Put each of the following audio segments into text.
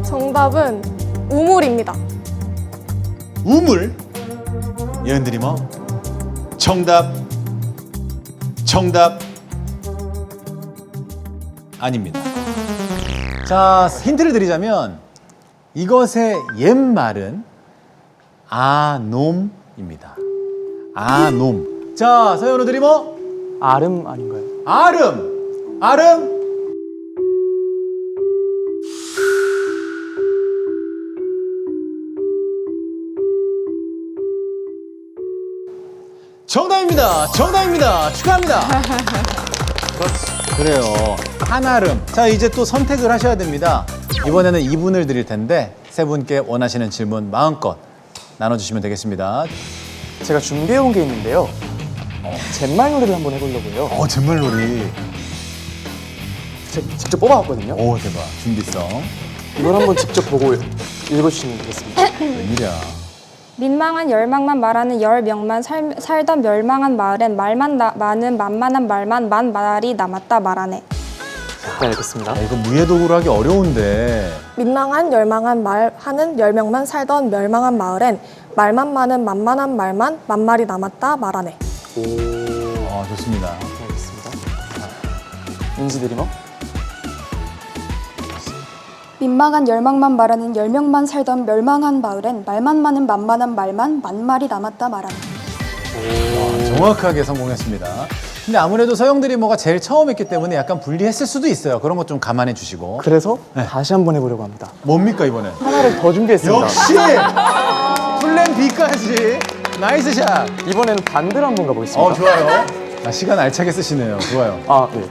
정답은 우물입니다. 우물? 예은 드리머? 정답 아닙니다. 자, 힌트를 드리자면 이것의 옛말은 아놈입니다. 아놈. 자, 서현우 드리머? 아름 아닌가요? 아름. 정답입니다. 축하합니다. 그래요. 한아름. 자, 이제 또 선택을 하셔야 됩니다. 이번에는 2분을 드릴 텐데 세 분께 원하시는 질문 마음껏 나눠주시면 되겠습니다. 제가 준비해온 게 있는데요. 잿말놀이를 한번 해보려고요. 잿말놀이. 제가 직접 뽑아왔거든요. 오, 대박. 준비성. 이걸 한번 직접 보고 읽어주시면 되겠습니다. 웬일이야. 민망한 열망만 말하는 열명만 살던 멸망한 마을엔 말만 많은 만만한 말만 만 말이 남았다 말하네. 네, 읽겠습니다. 이거 무예독으로 하기 어려운데. 민망한 열망한 말 하는 10명만 살던 멸망한 마을엔 말만 많은 만만한 말만 만말이 남았다 말하네. 오, 좋습니다. 알겠습니다. 민지 드리머? 민망한 열망만 말하는 10명만 살던 멸망한 마을엔 말만 많은 만만한 말만 만말이 남았다 말하네. 정확하게 성공했습니다. 근데 아무래도 서영 드리머가 제일 처음 했기 때문에 약간 불리했을 수도 있어요. 그런 것 좀 감안해 주시고. 그래서 다시 한번 해보려고 합니다. 뭡니까, 이번엔? 하나를 더 준비했습니다. 역시! 플랜 B까지. 나이스 샷. 이번에는 반대로 한번 가보겠습니다. 좋아요. 시간 알차게 쓰시네요. 좋아요. 네.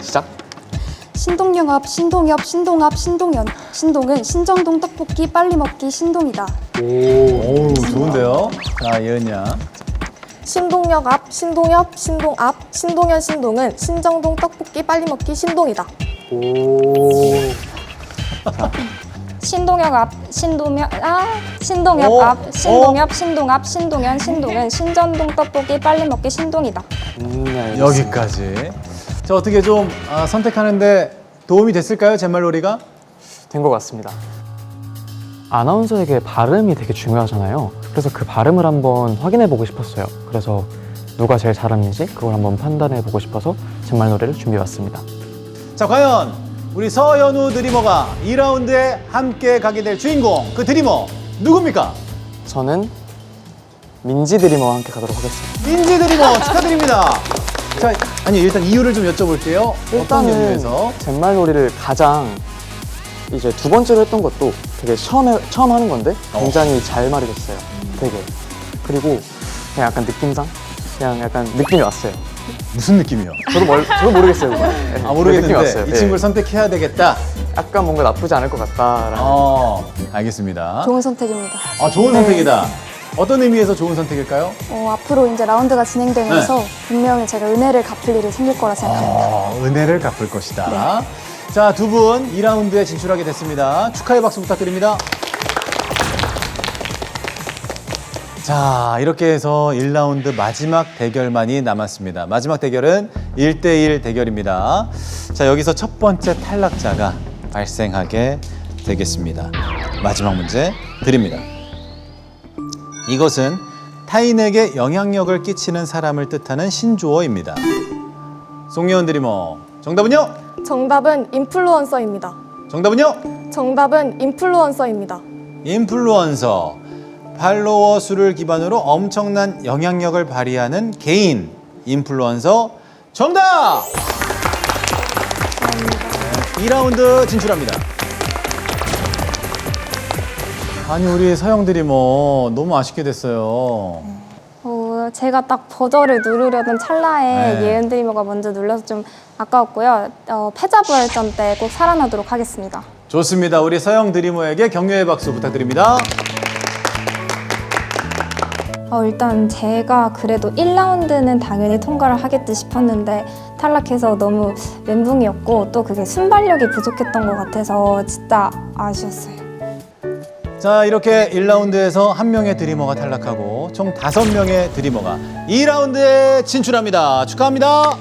시작. 신동영합, 신동엽, 신동합, 신동연. 신동은 신정동 떡볶이 빨리 먹기 신동이다. 오, 좋은데요? 자, 예은 양. 신동역 앞, 신동엽, 신동 앞, 신동현 신동은 신정동 떡볶이 빨리 먹기 신동이다. 오. 신동엽 앞, 신동엽 앞, 신동 앞, 신동현 신동은 신전동 떡볶이 빨리 먹기 신동이다. 알겠습니다. 여기까지. 자, 어떻게 좀 선택하는데 도움이 됐을까요? 잿말놀이가? 된 것 같습니다. 아나운서에게 발음이 되게 중요하잖아요. 그래서 그 발음을 한번 확인해 보고 싶었어요. 그래서 누가 제일 잘하는지 그걸 한번 판단해 보고 싶어서 잿말놀이를 준비해 왔습니다. 자, 과연 우리 서현우 드리머가 2라운드에 함께 가게 될 주인공, 그 드리머 누굽니까? 저는 민지 드리머와 함께 가도록 하겠습니다. 민지 드리머 축하드립니다. 자, 일단 이유를 좀 여쭤볼게요. 어떤 일단은 이유에서? 잿말놀이를 가장 이제 두 번째로 했던 것도 되게 처음 하는 건데 굉장히 잘 말이 됐어요. 되게. 그리고 그냥 약간 느낌상 그냥 약간 느낌이 왔어요. 무슨 느낌이요? 저도 모르겠어요. 그건. 네, 느낌이 모르겠는데 왔어요. 이 친구를 선택해야 되겠다. 약간 뭔가 나쁘지 않을 것 같다라는. 알겠습니다. 좋은 선택입니다. 좋은 선택이다. 어떤 의미에서 좋은 선택일까요? 앞으로 이제 라운드가 진행되면서 분명히 제가 은혜를 갚을 일이 생길 거라 생각합니다. 은혜를 갚을 것이다. 자, 두 분 2라운드에 진출하게 됐습니다. 축하의 박수 부탁드립니다. 자, 이렇게 해서 1라운드 마지막 대결만이 남았습니다. 마지막 대결은 1대1 대결입니다. 자, 여기서 첫 번째 탈락자가 발생하게 되겠습니다. 마지막 문제 드립니다. 이것은 타인에게 영향력을 끼치는 사람을 뜻하는 신조어입니다. 송예원 드리머, 정답은요? 정답은 인플루언서입니다. 정답은요? 정답은 인플루언서입니다. 인플루언서. 팔로워 수를 기반으로 엄청난 영향력을 발휘하는 개인. 인플루언서. 정답! 2라운드 진출합니다. 아니, 우리 서영 드리머 너무 아쉽게 됐어요. 제가 딱 버저를 누르려던 찰나에 네. 예은 드리머가 먼저 눌러서 좀 아까웠고요. 패자부활전 때 꼭 살아나도록 하겠습니다. 좋습니다. 우리 서영 드리머에게 격려의 박수 부탁드립니다. 일단 제가 그래도 1라운드는 당연히 통과를 하겠지 싶었는데 탈락해서 너무 멘붕이었고 또 그게 순발력이 부족했던 것 같아서 진짜 아쉬웠어요. 자, 이렇게 1라운드에서 한 명의 드리머가 탈락하고 총 5명의 드리머가 2라운드에 진출합니다. 축하합니다.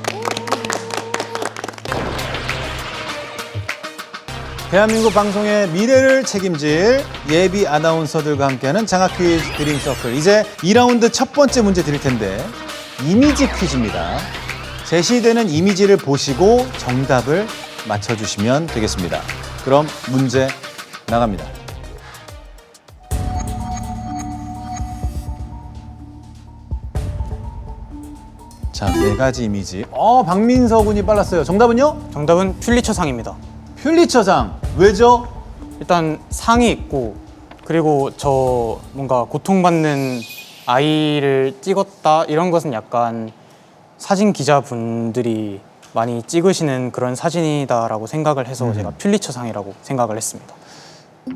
대한민국 방송의 미래를 책임질 예비 아나운서들과 함께하는 장학 퀴즈 드림 서클. 이제 2라운드 첫 번째 문제 드릴 텐데 이미지 퀴즈입니다. 제시되는 이미지를 보시고 정답을 맞춰주시면 되겠습니다. 그럼 문제 나갑니다. 자, 4가지 이미지. 박민서 군이 빨랐어요. 정답은요? 정답은 퓰리처상입니다. 퓰리처상. 왜죠? 일단 상이 있고 그리고 저 뭔가 고통받는 아이를 찍었다 이런 것은 약간 사진 기자분들이 많이 찍으시는 그런 사진이다라고 생각을 해서 제가 퓰리처상이라고 생각을 했습니다.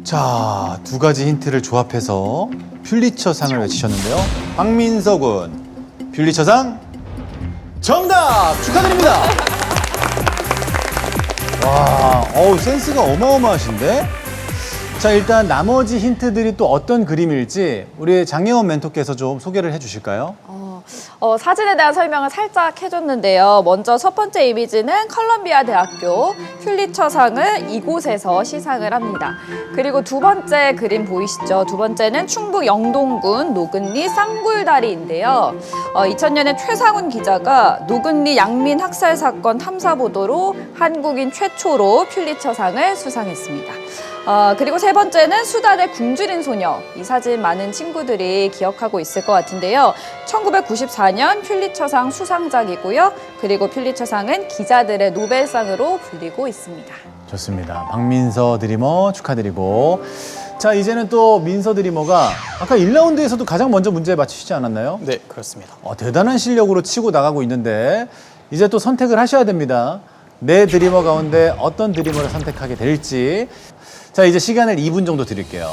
자, 2가지 힌트를 조합해서 퓰리처상을 외치셨는데요. 박민서 군, 퓰리처상 정답 축하드립니다. 와, 센스가 어마어마하신데? 자, 일단 나머지 힌트들이 또 어떤 그림일지 우리 장예원 멘토께서 좀 소개를 해주실까요? 사진에 대한 설명을 살짝 해줬는데요. 먼저 첫 번째 이미지는 컬럼비아 대학교 퓰리처상을 이곳에서 시상을 합니다. 그리고 두 번째 그림 보이시죠? 두 번째는 충북 영동군 노근리 쌍굴다리인데요. 2000년에 최상훈 기자가 노근리 양민 학살 사건 탐사 보도로 한국인 최초로 퓰리처상을 수상했습니다. 그리고 세 번째는 수달의 굶주린 소녀. 이 사진 많은 친구들이 기억하고 있을 것 같은데요. 1994년 퓰리처상 수상작이고요. 그리고 퓰리처상은 기자들의 노벨상으로 불리고 있습니다. 좋습니다. 박민서 드리머 축하드리고. 자, 이제는 또 민서 드리머가 아까 1라운드에서도 가장 먼저 문제 맞추시지 않았나요? 네, 그렇습니다. 대단한 실력으로 치고 나가고 있는데 이제 또 선택을 하셔야 됩니다. 네 드리머 가운데 어떤 드리머를 선택하게 될지. 자, 이제 시간을 2분 정도 드릴게요.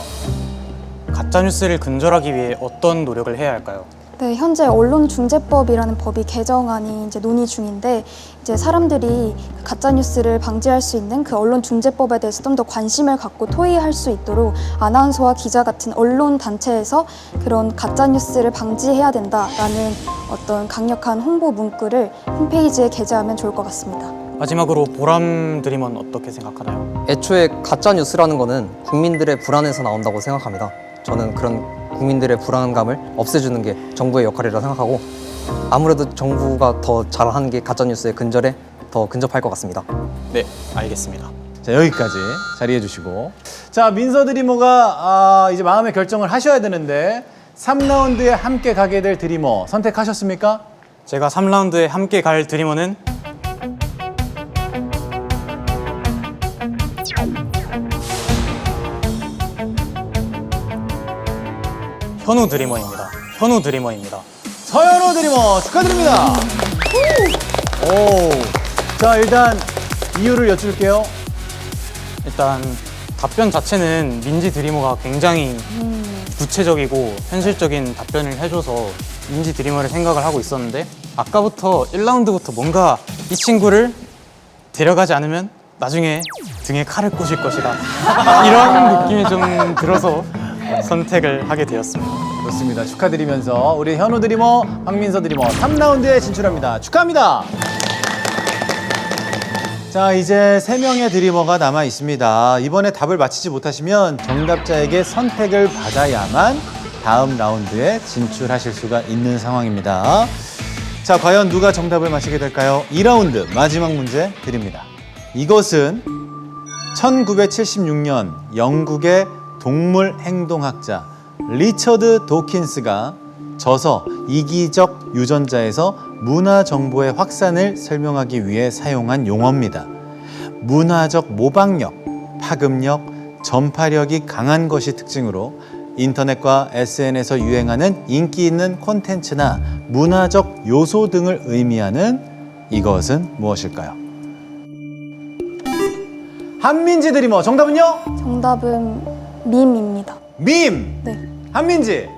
가짜뉴스를 근절하기 위해 어떤 노력을 해야 할까요? 네, 현재 언론중재법이라는 법이 개정안이 이제 논의 중인데 이제 사람들이 가짜 뉴스를 방지할 수 있는 그 언론중재법에 대해서 좀 더 관심을 갖고 토의할 수 있도록 아나운서와 기자 같은 언론 단체에서 그런 가짜 뉴스를 방지해야 된다라는 어떤 강력한 홍보 문구를 홈페이지에 게재하면 좋을 것 같습니다. 마지막으로 보람 드림은 어떻게 생각하나요? 애초에 가짜 뉴스라는 거는 국민들의 불안에서 나온다고 생각합니다. 저는 그런 국민들의 불안감을 없애주는 게 정부의 역할이라 생각하고 아무래도 정부가 더 잘하는 게 가짜 뉴스의 근절에 더 근접할 것 같습니다. 네, 알겠습니다. 자, 여기까지 자리해 주시고. 자, 민서 드리머가 이제 마음의 결정을 하셔야 되는데 3라운드에 함께 가게 될 드리머 선택하셨습니까? 제가 3라운드에 함께 갈 드리머는 현우 드리머입니다. 현우 드리머입니다. 서현우 드리머 축하드립니다. 오. 자, 일단 이유를 여쭐게요. 일단 답변 자체는 민지 드리머가 굉장히 구체적이고 현실적인 답변을 해줘서 민지 드리머를 생각을 하고 있었는데 아까부터 1라운드부터 뭔가 이 친구를 데려가지 않으면 나중에 등에 칼을 꽂을 것이다 이런 느낌이 좀 들어서 선택을 하게 되었습니다. 좋습니다. 축하드리면서 우리 현우 드리머, 박민서 드리머 3라운드에 진출합니다. 축하합니다. 자, 이제 3명의 드리머가 남아 있습니다. 이번에 답을 맞히지 못하시면 정답자에게 선택을 받아야만 다음 라운드에 진출하실 수가 있는 상황입니다. 자, 과연 누가 정답을 맞히게 될까요? 2라운드 마지막 문제 드립니다. 이것은 1976년 영국의 동물 행동학자 리처드 도킨스가 저서 이기적 유전자에서 문화 정보의 확산을 설명하기 위해 사용한 용어입니다. 문화적 모방력, 파급력, 전파력이 강한 것이 특징으로 인터넷과 SNS에서 유행하는 인기 있는 콘텐츠나 문화적 요소 등을 의미하는 이것은 무엇일까요? 한민지 드리머 정답은요? 정답은 밈입니다. 밈! 네. 한민지!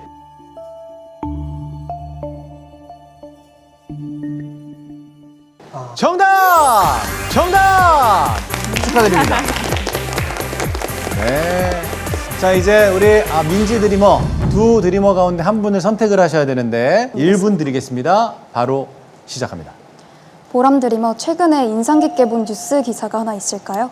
정답! 정답! 축하드립니다. 네. 자, 이제 우리 민지 드리머, 두 드리머 가운데 한 분을 선택을 하셔야 되는데 1분 드리겠습니다. 바로 시작합니다. 보람 드리머 최근에 인상 깊게 본 뉴스 기사가 하나 있을까요?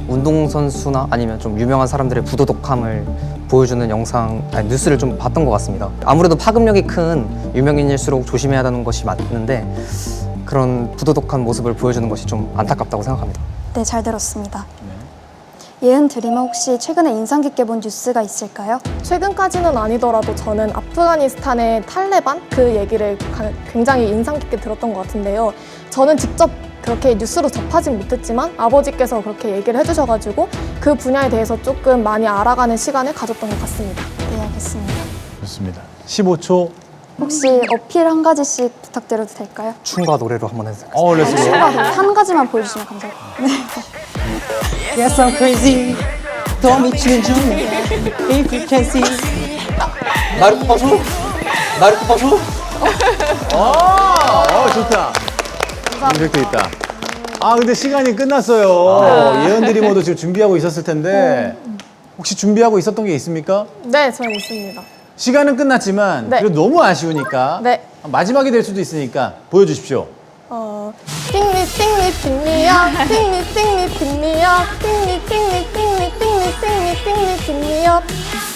운동선수나 아니면 좀 유명한 사람들의 부도덕함을 보여주는 영상, 아니, 뉴스를 좀 봤던 것 같습니다. 아무래도 파급력이 큰 유명인일수록 조심해야 하는 것이 맞는데 그런 부도덕한 모습을 보여주는 것이 좀 안타깝다고 생각합니다. 네, 잘 들었습니다. 예은 드리머 혹시 최근에 인상 깊게 본 뉴스가 있을까요? 최근까지는 아니더라도 저는 아프가니스탄의 탈레반 그 얘기를 굉장히 인상 깊게 들었던 것 같은데요. 저는 직접 그렇게 뉴스로 접하진 못했지만 아버지께서 그렇게 얘기를 해주셔가지고 그 분야에 대해서 조금 많이 알아가는 시간을 가졌던 것 같습니다. 네, 알겠습니다. 좋습니다. 15초. 혹시 어필 한 가지씩 부탁드려도 될까요? 춤과 노래로 한번 해도 될까요? 렛츠고. 한 가지만 보여주시면 감사하겠습니다. Yes, I'm crazy. 더 미치는 중. If you can see. 나루토 봐줘? 나루토 봐줘? 좋다. 임팩트 있다. 아, 근데 시간이 끝났어요. 예은 드리머도 지금 준비하고 있었을 텐데 혹시 준비하고 있었던 게 있습니까? 네, 저는 있습니다. 시간은 끝났지만 네. 그래도 너무 아쉬우니까 네. 마지막이 될 수도 있으니까 보여주십시오. 띵리 띵리 띵리야 띵리 띵리 띵리야 띵리 띵리 띵리 띵리 띵리 띵리 띵리야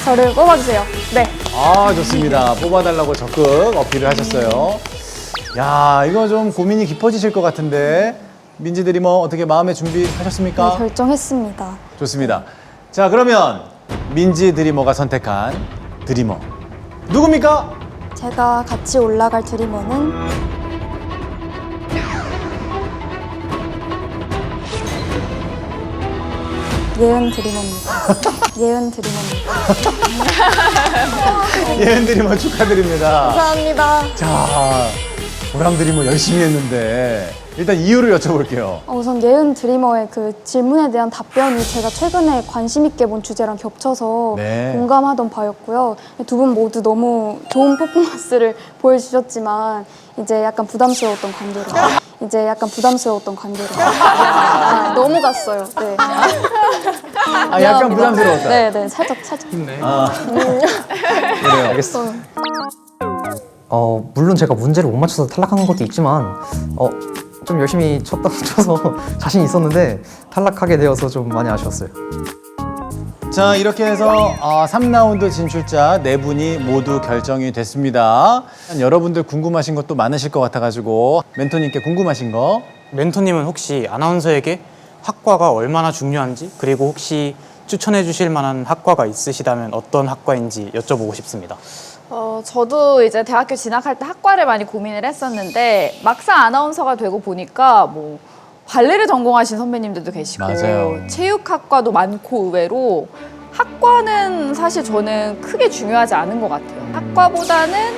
저를 뽑아주세요. 네. 아, 좋습니다. 뽑아달라고 적극 어필을 하셨어요. 야, 이거 좀 고민이 깊어지실 것 같은데 민지 드리머 어떻게 마음의 준비하셨습니까? 네, 결정했습니다. 좋습니다. 자, 그러면 민지 드리머가 선택한 드리머 누굽니까? 제가 같이 올라갈 드리머는 예은 드리머입니다. 예은 드리머입니다. 예은 드리머 축하드립니다. 감사합니다. 자, 보람 드리머 열심히 했는데 일단 이유를 여쭤볼게요. 우선 예은 드리머의 그 질문에 대한 답변이 제가 최근에 관심 있게 본 주제랑 겹쳐서 네. 공감하던 바였고요. 두 분 모두 너무 좋은 퍼포먼스를 보여주셨지만 이제 약간 부담스러웠던 관계로 너무 갔어요. 네. 아, 약간 부담스러웠다. 네, 살짝. 그래요. 알겠습니다. 물론 제가 문제를 못 맞춰서 탈락한 것도 있지만 좀 열심히 쳐서 자신 있었는데 탈락하게 되어서 좀 많이 아쉬웠어요. 자, 이렇게 해서 3라운드 진출자 4분이 모두 결정이 됐습니다. 여러분들 궁금하신 것도 많으실 것 같아가지고 멘토님께 궁금하신 거. 멘토님은 혹시 아나운서에게 학과가 얼마나 중요한지, 그리고 혹시 추천해 주실 만한 학과가 있으시다면 어떤 학과인지 여쭤보고 싶습니다. 저도 이제 대학교 진학할 때 학과를 많이 고민을 했었는데 막상 아나운서가 되고 보니까 뭐 발레를 전공하신 선배님들도 계시고 맞아요. 체육학과도 많고 의외로 학과는 사실 저는 크게 중요하지 않은 것 같아요. 학과보다는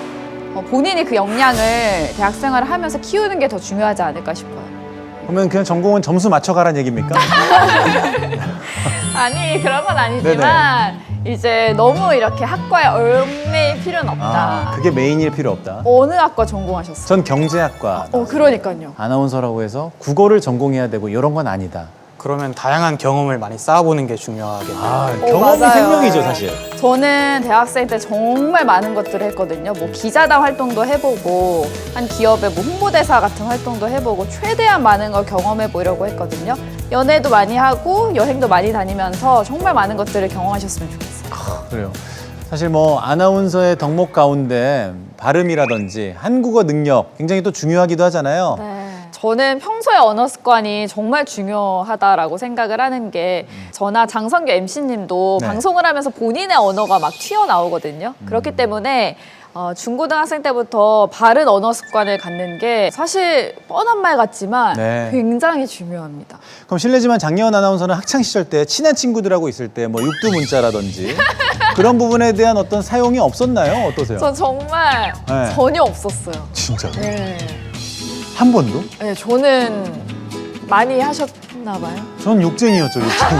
본인이 그 역량을 대학생활을 하면서 키우는 게 더 중요하지 않을까 싶어요. 그러면 그냥 전공은 점수 맞춰가라는 얘기입니까? 아니 그런 건 아니지만 이제 너무 이렇게 학과에 얽매일 필요는 없다. 그게 메인일 필요 없다. 어느 학과 전공하셨어요? 전 경제학과. 그러니까요. 아나운서라고 해서 국어를 전공해야 되고 이런 건 아니다. 그러면 다양한 경험을 많이 쌓아보는 게 중요하겠네요. 경험이 맞아요. 생명이죠, 사실. 저는 대학생 때 정말 많은 것들을 했거든요. 뭐 기자단 활동도 해보고 한 기업의 뭐 홍보대사 같은 활동도 해보고 최대한 많은 걸 경험해 보려고 했거든요. 연애도 많이 하고 여행도 많이 다니면서 정말 많은 것들을 경험하셨으면 좋겠어요. 그래요. 사실 뭐 아나운서의 덕목 가운데 발음이라든지 한국어 능력 굉장히 또 중요하기도 하잖아요. 저는 평소에 언어 습관이 정말 중요하다라고 생각을 하는 게 저나 장성규 MC님도 네. 방송을 하면서 본인의 언어가 막 튀어나오거든요. 그렇기 때문에 중고등학생 때부터 바른 언어 습관을 갖는 게 사실 뻔한 말 같지만 네. 굉장히 중요합니다. 그럼 실례지만 장예원 아나운서는 학창 시절 때 친한 친구들하고 있을 때 뭐 육두 문자라든지 그런 부분에 대한 어떤 사용이 없었나요? 어떠세요? 전 정말 네. 전혀 없었어요. 진짜 네. 한 번도? 네, 저는 많이 하셨나 봐요. 전 욕쟁이였죠, 욕쟁이.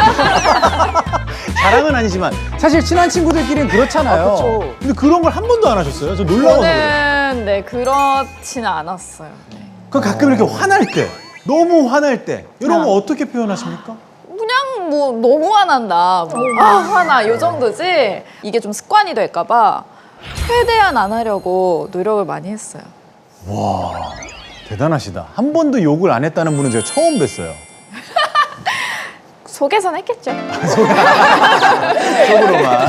자랑은 아니지만 사실 친한 친구들끼리는 그렇잖아요. 그쵸. 근데 그런 걸 한 번도 안 하셨어요? 저 놀라워서 그래요. 저는 네 그렇지는 않았어요. 네. 그 가끔 이렇게 화날 때, 너무 화날 때 이런 거 어떻게 표현하십니까? 그냥 뭐 너무 화난다. 뭐, 화나 요 정도지. 이게 좀 습관이 될까 봐 최대한 안 하려고 노력을 많이 했어요. 와, 대단하시다. 한 번도 욕을 안 했다는 분은 제가 처음 뵀어요. 속에서는 했겠죠. 속으로만.